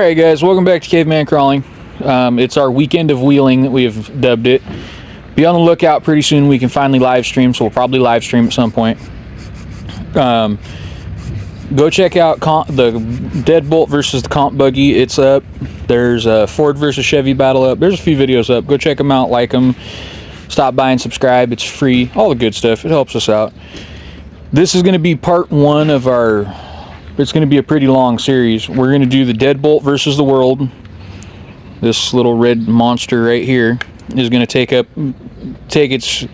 Alright guys, welcome back to Caveman Crawling. It's our weekend of wheeling that we have dubbed it. Be on the lookout pretty soon. We can finally live stream, so we'll probably live stream at some point. Go check out the Deadbolt versus the Comp Buggy. It's up. There's a Ford versus Chevy battle up. There's a few videos up. Go check them out, like them. Stop by and subscribe. It's free. All the good stuff. It helps us out. This is going to be part one of our... It's going to be a pretty long series. We're going to do the Deadbolt versus the World. This little red monster right here is going to take its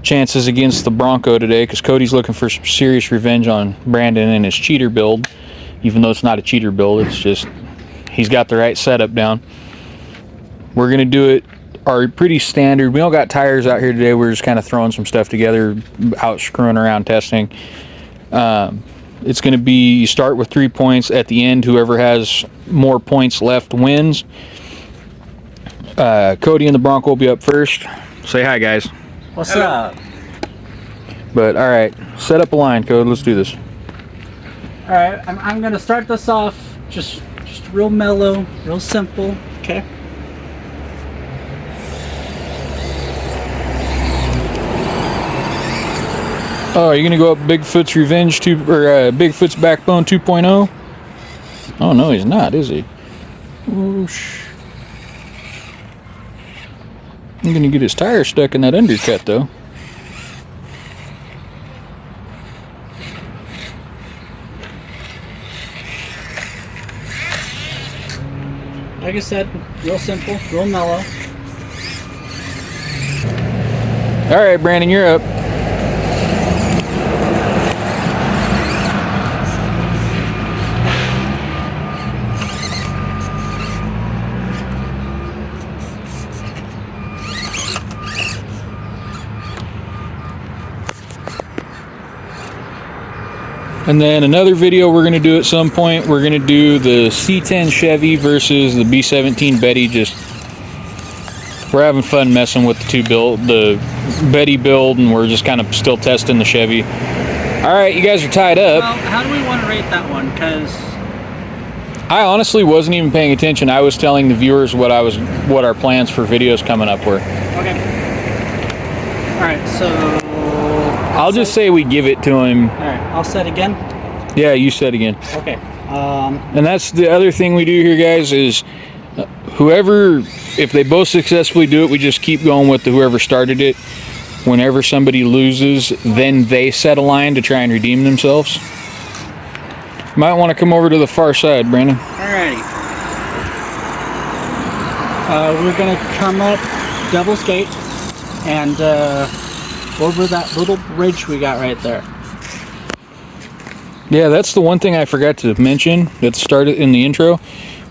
chances against the Bronco today, because Cody's looking for some serious revenge on Brandon and his cheater build. Even though it's not a cheater build, it's just he's got the right setup down. We're going to do it our pretty standard. We all got tires out here today. We're just kind of throwing some stuff together, out screwing around testing. It's going to be, you start with 3 points. At the end, whoever has more points left wins. Cody and the Bronco will be up first. Say hi, guys. What's up? But all right, set up a line, Cody. Let's do this. All right, I'm gonna start this off just real mellow, real simple. Okay. Oh, you're gonna go up Bigfoot's Revenge 2 or Bigfoot's Backbone 2.0? Oh no, he's not, is he? Whoosh. I'm gonna get his tire stuck in that undercut though. Like I said, real simple, real mellow. All right, Brandon, you're up. And then another video we're going to do at some point, we're going to do the C10 Chevy versus the B17 Betty. We're having fun messing with the Betty build, and we're just kind of still testing the Chevy. All right, you guys are tied up. Well, how do we want to rate that one? Because I honestly wasn't even paying attention. I was telling the viewers what our plans for videos coming up were. Okay. All right, so I'll just say we give it to him. All right, I'll set again. Yeah, you said again. Okay. And that's the other thing we do here, guys, is whoever, if they both successfully do it, we just keep going with whoever started it. Whenever somebody loses, then they set a line to try and redeem themselves. Might want to come over to the far side, Brandon. Alrighty. We're gonna come up double skate and over that little bridge we got right there. Yeah, that's the one thing I forgot to mention at the start in the intro.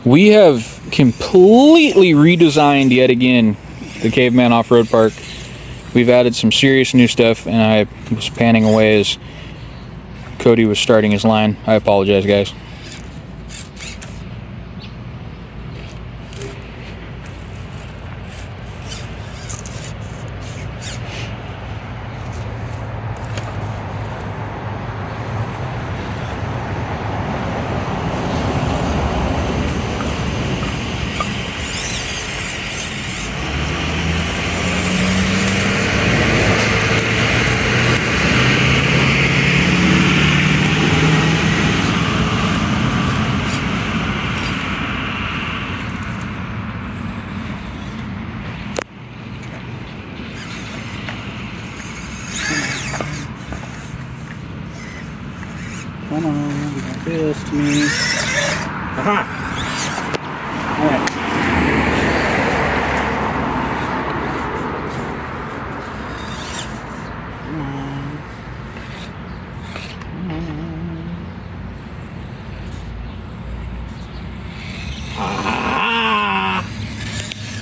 We have completely redesigned yet again the Caveman Off-Road Park. We've added some serious new stuff, and I was panning away as Cody was starting his line. I apologize, guys. Come on, you gotta do this to me. Aha! Alright.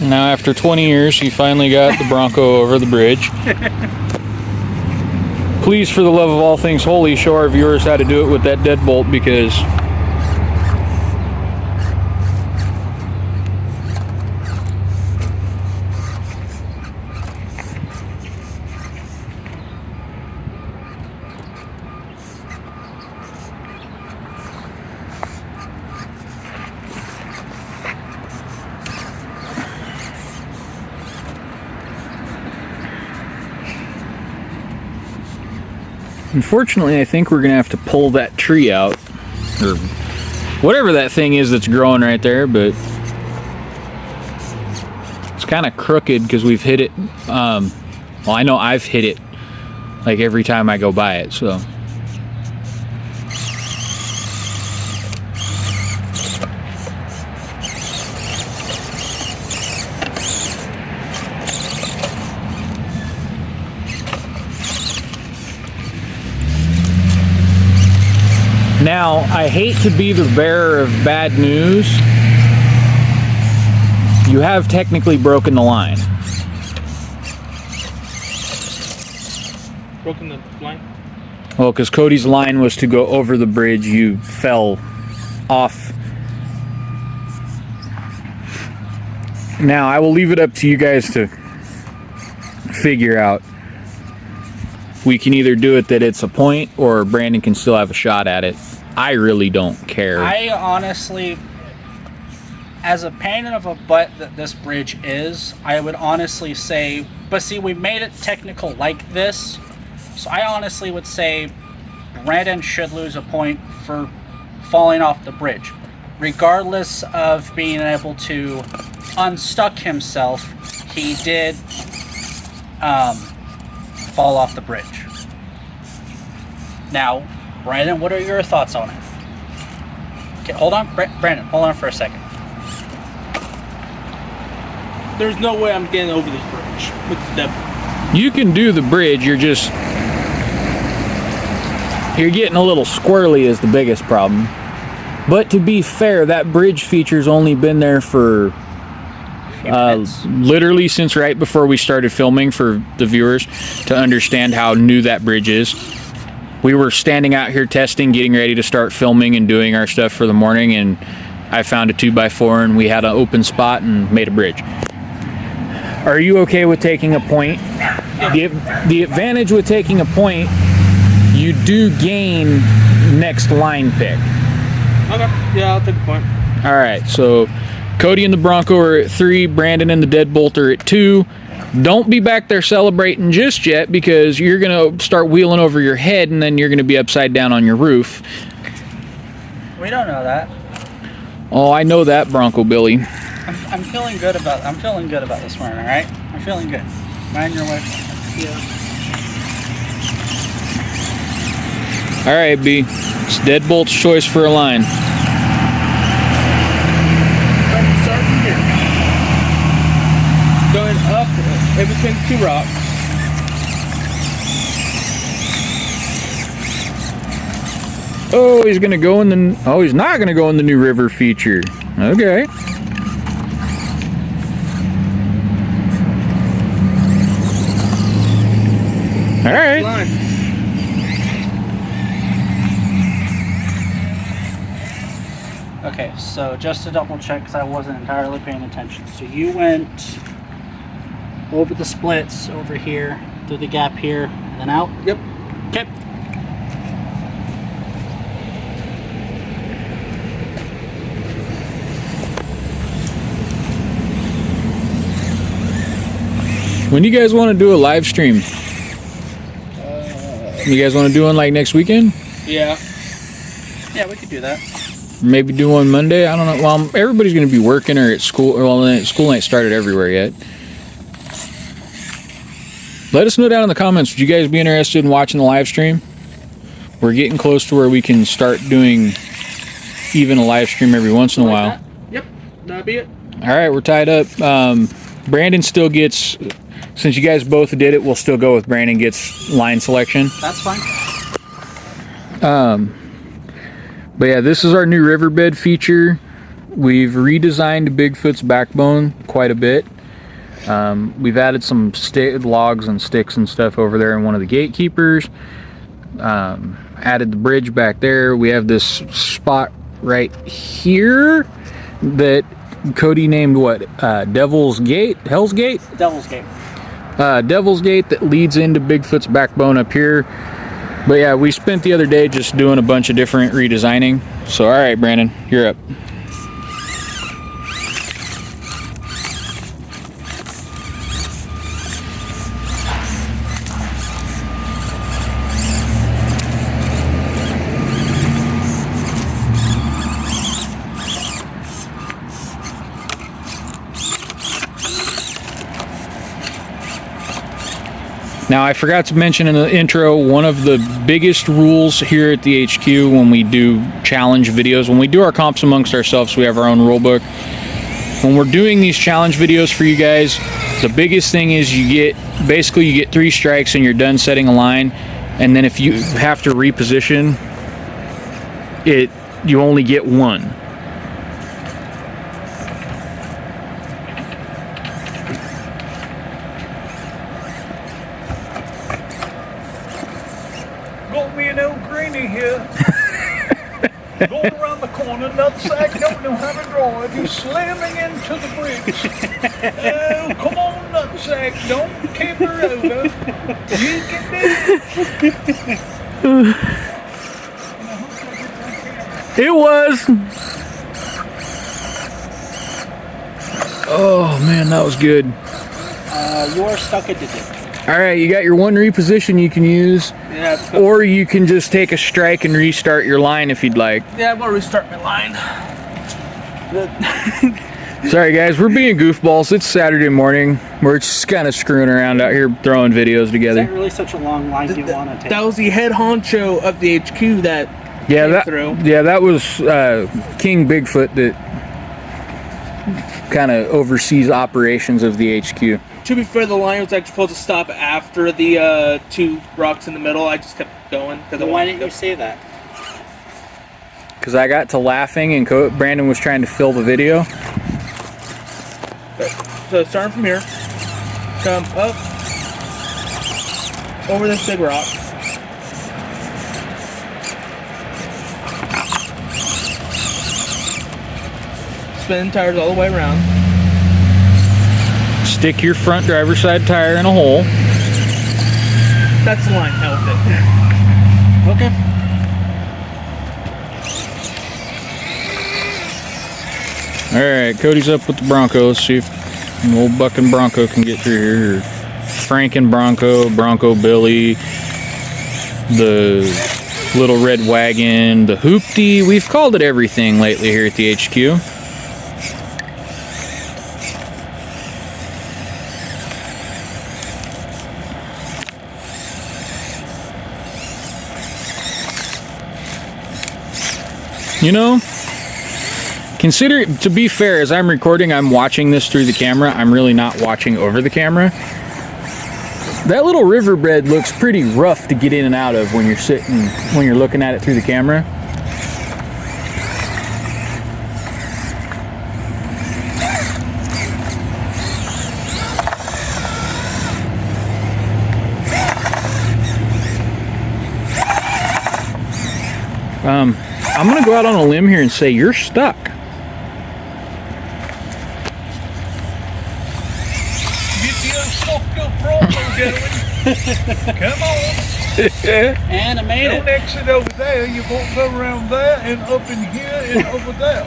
Now, after 20 years, he finally got the Bronco over the bridge. Please, for the love of all things holy, show our viewers how to do it with that deadbolt, because Unfortunately, I think we're gonna have to pull that tree out, or whatever that thing is that's growing right there, but it's kind of crooked because we've hit it. Well, I know I've hit it like every time I go by it, so. Now, I hate to be the bearer of bad news. You have technically broken the line. Broken the line? Well, because Cody's line was to go over the bridge, you fell off. Now, I will leave it up to you guys to figure out. We can either do it that it's a point, or Brandon can still have a shot at it. I really don't care. I honestly, as a pain of a butt that this bridge is, I would honestly say, but see, we made it technical like this, so I honestly would say Brandon should lose a point for falling off the bridge. Regardless of being able to unstuck himself, he did fall off the bridge. Now, Brandon, what are your thoughts on it? Okay, hold on, Brandon, hold on for a second. There's no way I'm getting over this bridge with the deadbolt. You can do the bridge, you're getting a little squirrely is the biggest problem. But to be fair, that bridge feature's only been there for literally since right before we started filming, for the viewers to understand how new that bridge is. We were standing out here testing, getting ready to start filming and doing our stuff for the morning, and I found a 2x4 and we had an open spot and made a bridge. Are you okay with taking a point? The advantage with taking a point, you do gain next line pick. Okay, yeah, I'll take a point. All right, so Cody and the Bronco are at 3, Brandon and the Deadbolt are at 2. Don't be back there celebrating just yet, because you're gonna start wheeling over your head and then you're gonna be upside down on your roof. We don't know that. Oh, I know that, Bronco Billy. I'm feeling good about this morning, all right? I'm feeling good. Mind your way. Yeah. All right, B. It's Deadbolt's choice for a line. Start from here. Going up in between the 2 rocks. Oh, he's gonna go in the. Oh, he's not gonna go in the new river feature. Okay. All right. Line. Okay, so just to double check, because I wasn't entirely paying attention. So you went over the splits over here, through the gap here, and then out? Yep. Okay. When do you guys want to do a live stream? You guys want to do one like next weekend? Yeah. Yeah, we could do that. Maybe do one Monday? I don't know. Well, everybody's going to be working or at school. Well, school ain't started everywhere yet. Let us know down in the comments. Would you guys be interested in watching the live stream? We're getting close to where we can start doing even a live stream every once in a while. That? Yep, that'd be it. All right, we're tied up. Brandon still gets, since you guys both did it, we'll still go with Brandon gets line selection. That's fine. But yeah, this is our new riverbed feature. We've redesigned Bigfoot's backbone quite a bit. We've added some logs and sticks and stuff over there in one of the gatekeepers. Added the bridge back there. We have this spot right here that Cody named what? Devil's Gate? Hell's Gate? Devil's Gate. Devil's Gate that leads into Bigfoot's backbone up here. But yeah, we spent the other day just doing a bunch of different redesigning. So all right, Brandon, you're up. Now, I forgot to mention in the intro, one of the biggest rules here at the HQ when we do challenge videos, when we do our comps amongst ourselves, we have our own rule book. When we're doing these challenge videos for you guys, the biggest thing is you get 3 strikes and you're done setting a line, and then if you have to reposition it, you only get 1. Got me an old granny here. Going around the corner, nutsack, don't know how to drive. He's slamming into the bridge. Oh, come on, nutsack, don't caper over. You can do it. It was. Oh man, that was good. You are stuck at the dip. All right, you got your 1 reposition you can use, Yeah, or you can just take a strike and restart your line if you'd like. yeah, I'm gonna restart my line. Sorry guys, we're being goofballs. It's Saturday morning. We're just kind of screwing around out here throwing videos Is together. that really such a long line you want to take? That was the head honcho of the HQ that Yeah, came that was King Bigfoot that kind of oversees operations of the HQ. To be fair, the line was actually supposed to stop after the 2 rocks in the middle. I just kept going. Why didn't you say that? Because I got to laughing and Brandon was trying to fill the video. So starting from here, come up over this big rock. Spin tires all the way around. Stick your front driver's side tire in a hole. That's the line, helped it. Okay. Alright, Cody's up with the Bronco. Let's see if an old bucking Bronco can get through here. Or Franken Bronco, Bronco Billy, the little red wagon, the hoopty. We've called it everything lately here at the HQ. You know, consider, to be fair, as I'm recording, I'm watching this through the camera. I'm really not watching over the camera. That little riverbed looks pretty rough to get in and out of when you're looking at it through the camera. I'm gonna go out on a limb here and say you're stuck. Get the old soft up Bronco going. Come on. And I made Don't exit over there. You won't go around there and up in here and over there.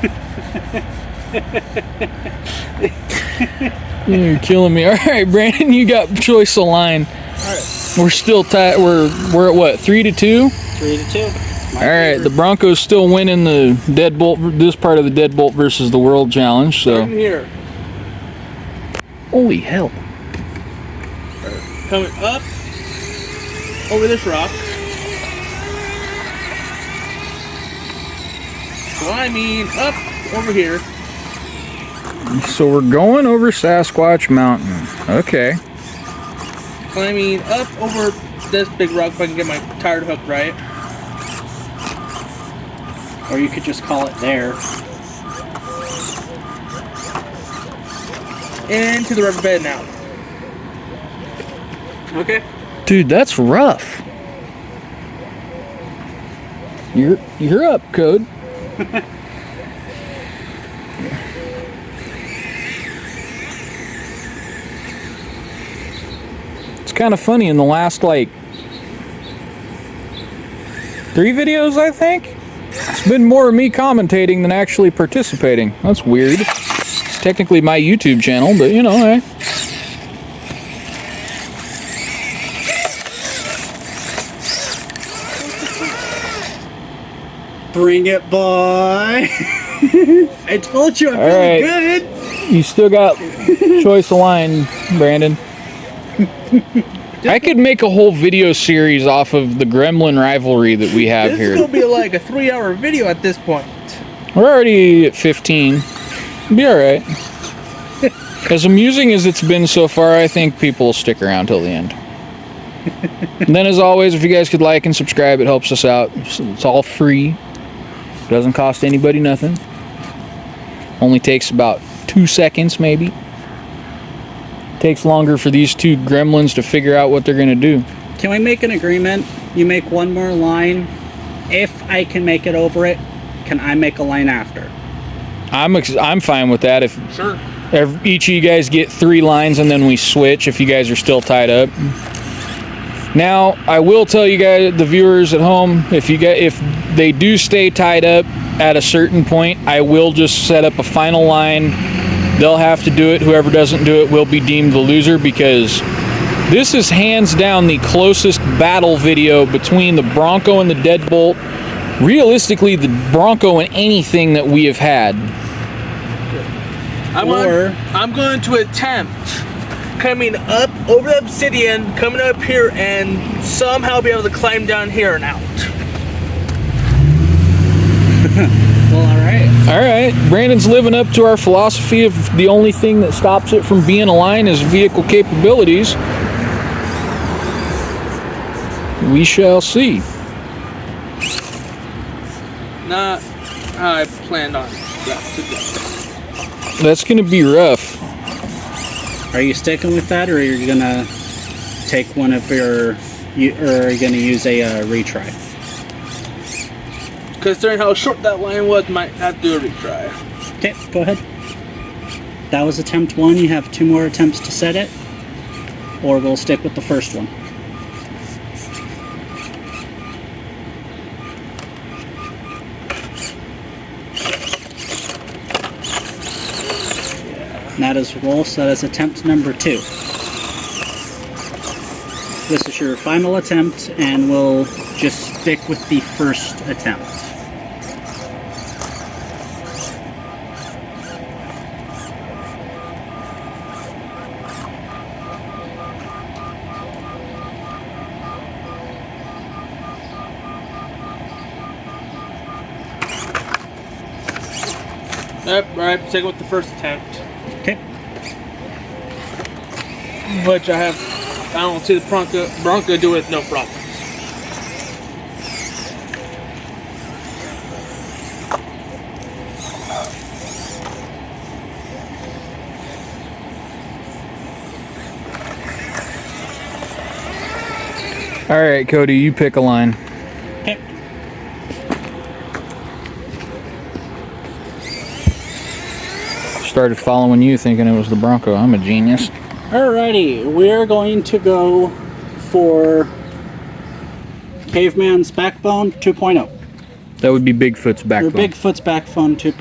You're killing me. All right, Brandon, you got choice of line. All right. We're still tied. We're at what? 3-2. 3-2. All right, the Broncos still winning the deadbolt. This part of the deadbolt versus the world challenge. Starting So, here, holy hell! coming up over this rock, climbing up over here, So we're going over Sasquatch Mountain. Okay. climbing up over this big rock if I can get my tire hooked right. Or you could just call it there. Into the rubber bed now. Okay. Dude, that's rough. You're up, Code. It's kind of funny in the last like 3 videos, I think. It's been more of me commentating than actually participating. That's weird. It's technically my YouTube channel, but you know, hey. Bring it, boy. I told you I'm All feeling right. good. You still got choice of line, Brandon. I could make a whole video series off of the gremlin rivalry that we have This here. is gonna be like a 3-hour video at this point. We're already at 15. Be alright. As amusing as it's been so far, I think people will stick around till the end. And then, as always, if you guys could like and subscribe, it helps us out. It's all free. Doesn't cost anybody nothing. Only takes about 2 seconds, maybe. Takes longer for these two gremlins to figure out what they're going to do. Can we make an agreement? You make one more line. If I can make it over it, can I make a line after? I'm fine with that. If Sure. each of you guys get 3 lines and then we switch if you guys are still tied up. Now, I will tell you guys, the viewers at home, if they do stay tied up at a certain point, I will just set up a final line. They'll have to do it. Whoever doesn't do it will be deemed the loser, because this is hands down the closest battle video between the Bronco and the Deadbolt. Realistically, the Bronco and anything that we have had. I'm going to attempt coming up over the obsidian, coming up here, and somehow be able to climb down here and out. Well, alright. Alright, Brandon's living up to our philosophy of the only thing that stops it from being a line is vehicle capabilities. We shall see. Not how I planned on that today. That's going to be rough. Are you sticking with that, or are you gonna take one of your, or are you gonna use a retry? Considering how short that line was, might have to do a retry. Okay, go ahead. That was attempt 1. You have 2 more attempts to set it, or we'll stick with the first one. And that is roll, so that is attempt number 2. This is your final attempt, and we'll just stick with the first attempt. Yep, right, take it with the first attempt. Okay. Which I don't see the Bronco do it no problem. Alright, Cody, you pick a line. Okay. Started following you thinking it was the Bronco. I'm a genius. Alrighty, we are going to go for Caveman's Backbone 2.0. That would be Bigfoot's Or backbone. Bigfoot's Backbone 2.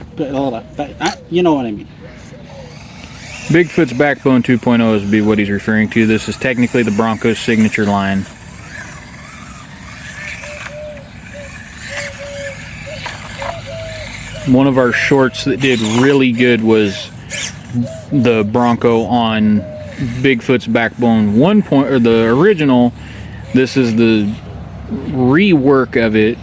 You know what I mean. Bigfoot's Backbone 2.0 is be what he's referring to. This is technically the Bronco's signature line. One of our shorts that did really good was the Bronco on Bigfoot's Backbone 1. Or the original. This is the rework of it.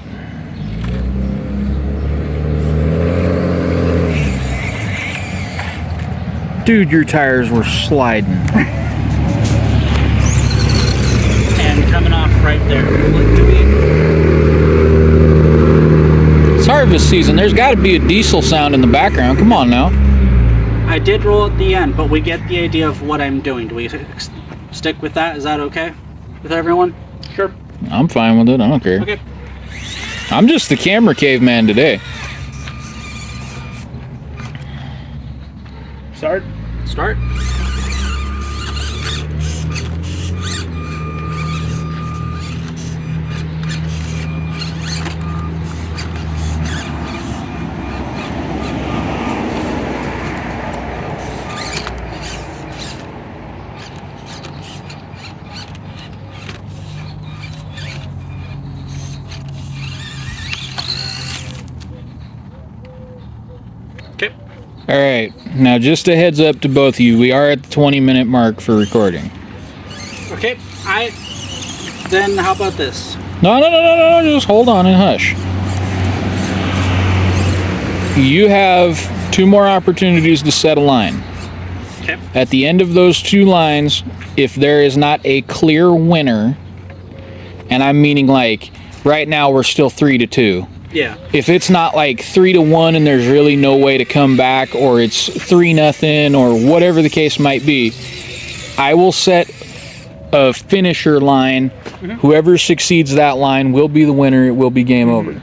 Dude, your tires were sliding. And coming off right there. It's harvest season. There's got to be a diesel sound in the background. Come on now. I did roll at the end, but we get the idea of what I'm doing. Do we stick with that? Is that okay with everyone? Sure. I'm fine with it. I don't care. Okay. I'm just the camera caveman today. Start. Start. Okay. Alright, now just a heads up to both of you. We are at the 20-minute mark for recording. Okay, then how about this? No, just hold on and hush. You have 2 more opportunities to set a line. Okay. At the end of those 2 lines, if there is not a clear winner, and I'm meaning like right now we're still 3-2. Yeah. If it's not like 3-1 and there's really no way to come back, or it's 3-0 or whatever the case might be, I will set a finisher line. Whoever succeeds that line will be the winner. It will be game over.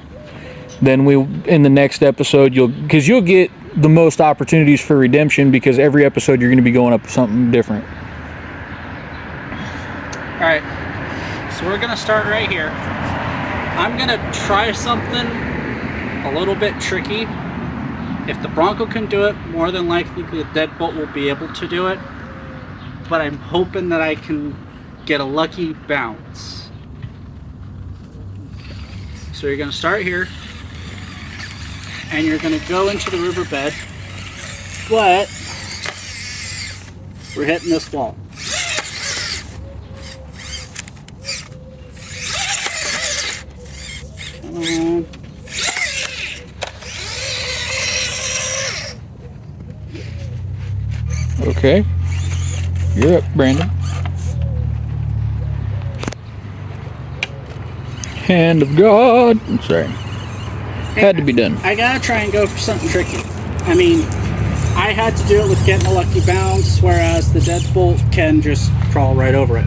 Then in the next episode, you'll get the most opportunities for redemption, because every episode you're going to be going up with something different. All right. So we're gonna start right here. I'm gonna try something a little bit tricky. If the Bronco can do it, more than likely the deadbolt will be able to do it. But I'm hoping that I can get a lucky bounce. So you're gonna start here, and you're gonna go into the riverbed, but we're hitting this wall. Come on. Okay. You're up, Brandon. Hand of God. I'm sorry. Had to be done. I gotta try and go for something tricky. I mean, I had to do it with getting a lucky bounce, whereas the deadbolt can just crawl right over it.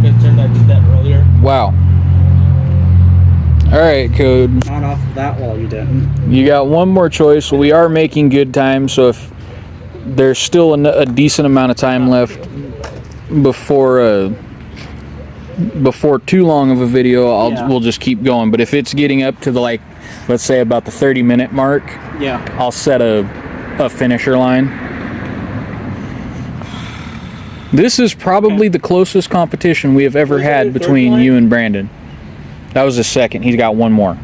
I did that earlier. Wow. All right, Code. Not off of that wall, you didn't. You got one more choice. We are making good time, so if there's still a decent amount of time left before too long of a video, we'll just keep going. But if it's getting up to the, like, let's say about the 30-minute mark, Yeah. I'll set a finisher line. This is probably the closest competition we have ever had between you and Brandon. That was the second. He's got one more.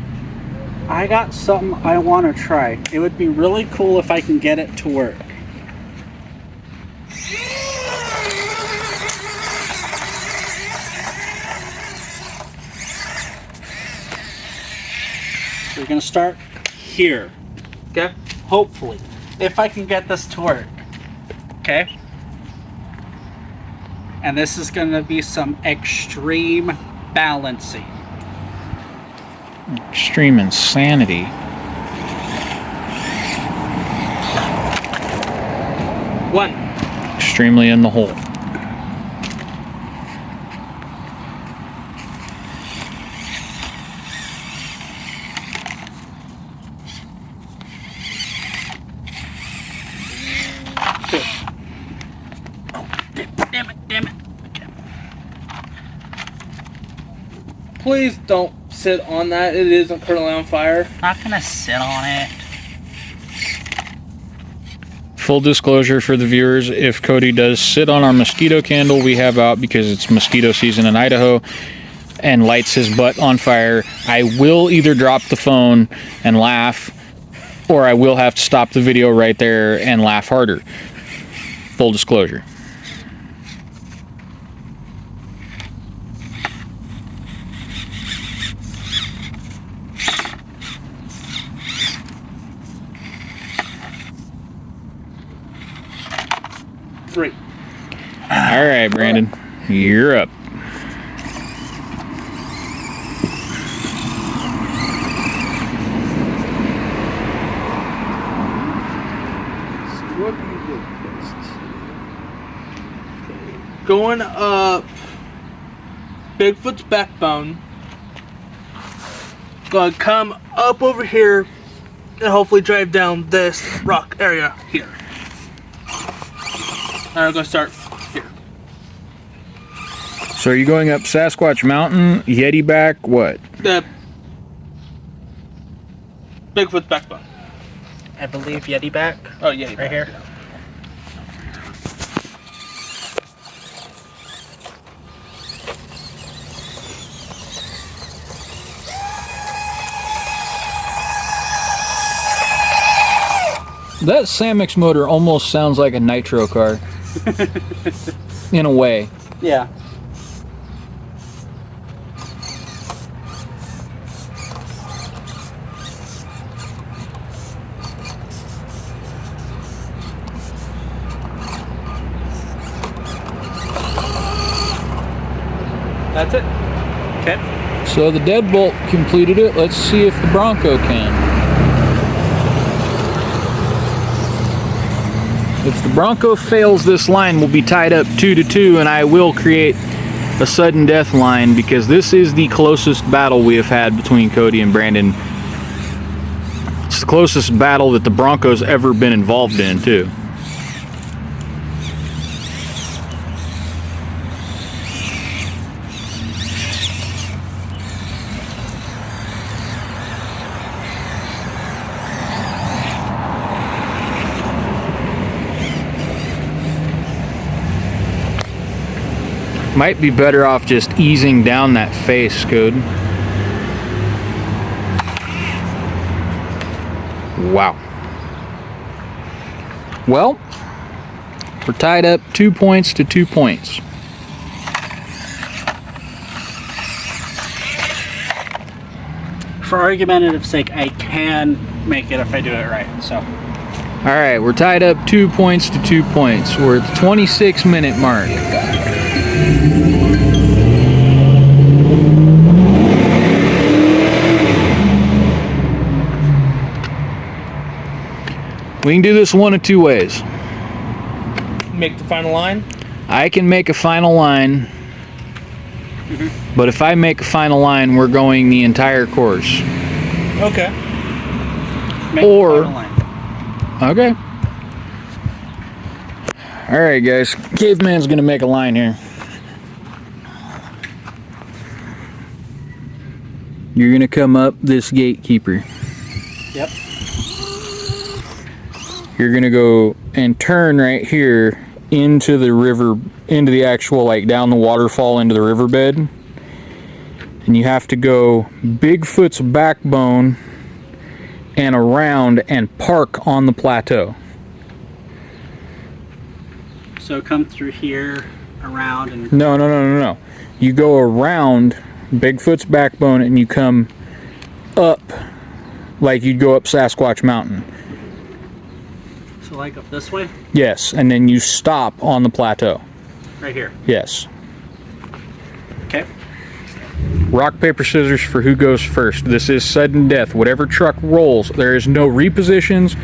I got something I want to try. It would be really cool if I can get it to work. So we're going to start here. Okay? Hopefully. If I can get this to work. Okay? And this is going to be some extreme balancing. Extreme insanity. One. Extremely in the hole. Two. Oh, damn it. Okay. Please don't sit on that. It isn't currently on fire. Not gonna sit on it. Full disclosure for the viewers, if Cody does sit on our mosquito candle we have out because it's mosquito season in Idaho and lights his butt on fire, I will either drop the phone and laugh, or I will have to stop the video right there and laugh harder. Full disclosure. Three. All right, Brandon, you're up. What do you do first? Going up Bigfoot's backbone. Gonna come up over here and hopefully drive down this rock area here. And I'm gonna start here. So are you going up Sasquatch Mountain, Yeti back, what? The Bigfoot's backbone. I believe Yeti back. Oh, yeah, Right here. That Samex motor almost sounds like a nitro car. In a way. Yeah. That's it. Okay. So the deadbolt completed it. Let's see if the Bronco can. If the Bronco fails this line, we'll be tied up 2-2, and I will create a sudden death line because this is the closest battle we have had between Cody and Brandon. It's the closest battle that the Bronco's ever been involved in, too. Might be better off just easing down that face, Code. Wow. Well, we're tied up 2 points to 2 points. For argumentative sake, I can make it if I do it right. So. All right, we're tied up 2 points to 2 points. We're at the 26-minute mark. We can do this one of two ways. Make the final line. I can make a final line, but if I make a final line, we're going the entire course. Okay. Make Or- the final line. Okay. All right, guys. Caveman's gonna make a line here. You're gonna come up this gatekeeper. Yep. You're gonna go and turn right here into the river, into the actual, like, down the waterfall into the riverbed. And you have to go Bigfoot's backbone and around and park on the plateau. So come through here, around, and No. You go around Bigfoot's backbone and you come up like you'd go up Sasquatch Mountain. so like up this way, Yes, and then you stop on the plateau. right here. Yes. Okay. Rock, paper, scissors for who goes first. This is sudden death. Whatever truck rolls, there is no repositions,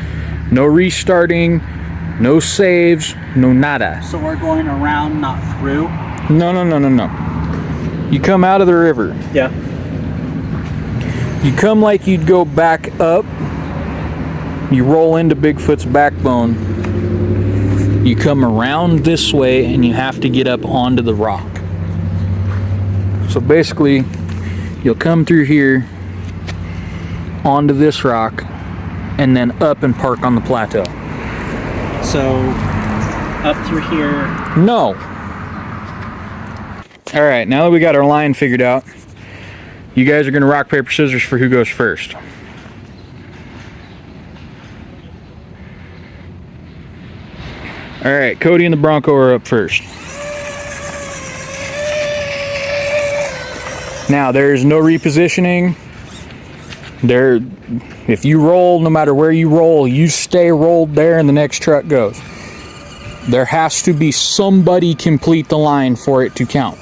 no restarting, no saves, no nada. So we're going around, not through. No. You come out of the river. Yeah. You come like you'd go back up. You roll into Bigfoot's backbone. You come around this way and you have to get up onto the rock. So basically, you'll come through here onto this rock and then up and park on the plateau. So up through here. No. All right, now that we got our line figured out, you guys are gonna rock, paper, scissors for who goes first. All right, Cody and the Bronco are up first. Now, there's no repositioning. If you roll, no matter where you roll, you stay rolled there and the next truck goes. There has to be somebody complete the line for it to count.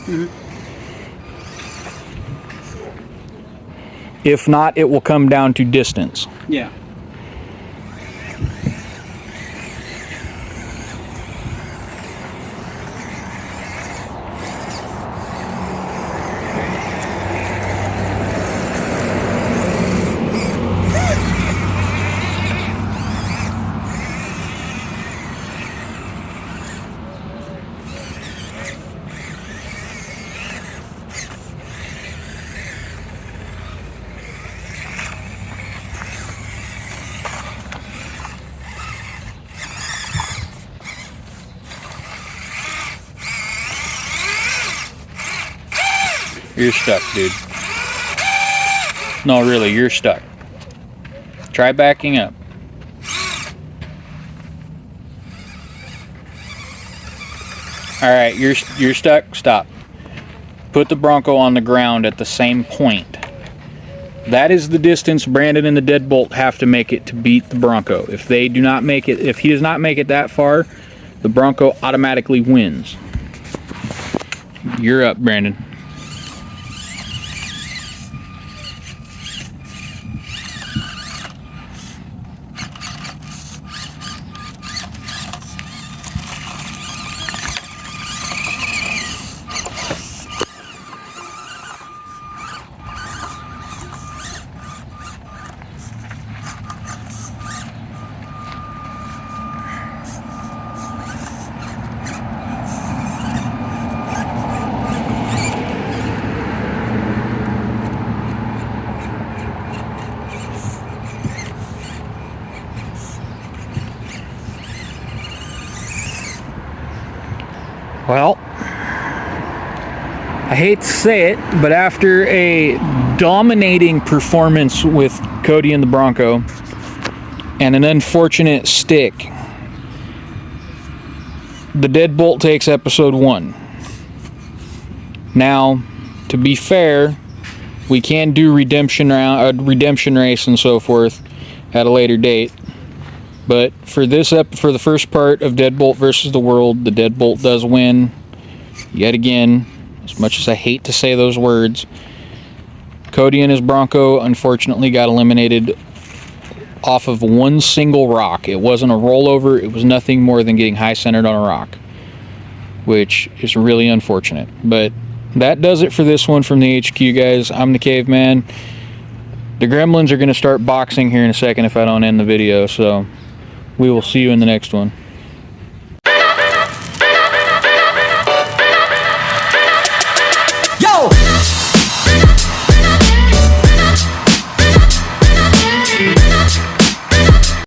If not, it will come down to distance. Yeah. You're stuck, dude. No, really, you're stuck. Try backing up. All right, you're stuck. Stop. Put the Bronco on the ground at the same point. That is the distance Brandon and the deadbolt have to make it to beat the Bronco. If they do not make it, if he does not make it that far, the Bronco automatically wins. You're up, Brandon. Well, I hate to say it, but after a dominating performance with Cody and the Bronco and an unfortunate stick, the deadbolt takes episode 1. Now, to be fair, we can do redemption race and so forth at a later date. But for this for the first part of Deadbolt versus the World, the Deadbolt does win yet again. As much as I hate to say those words, Cody and his Bronco unfortunately got eliminated off of one single rock. It wasn't a rollover. It was nothing more than getting high centered on a rock, which is really unfortunate. But that does it for this one from the HQ, guys. I'm the Caveman. The Gremlins are going to start boxing here in a second if I don't end the video, so we will see you in the next one.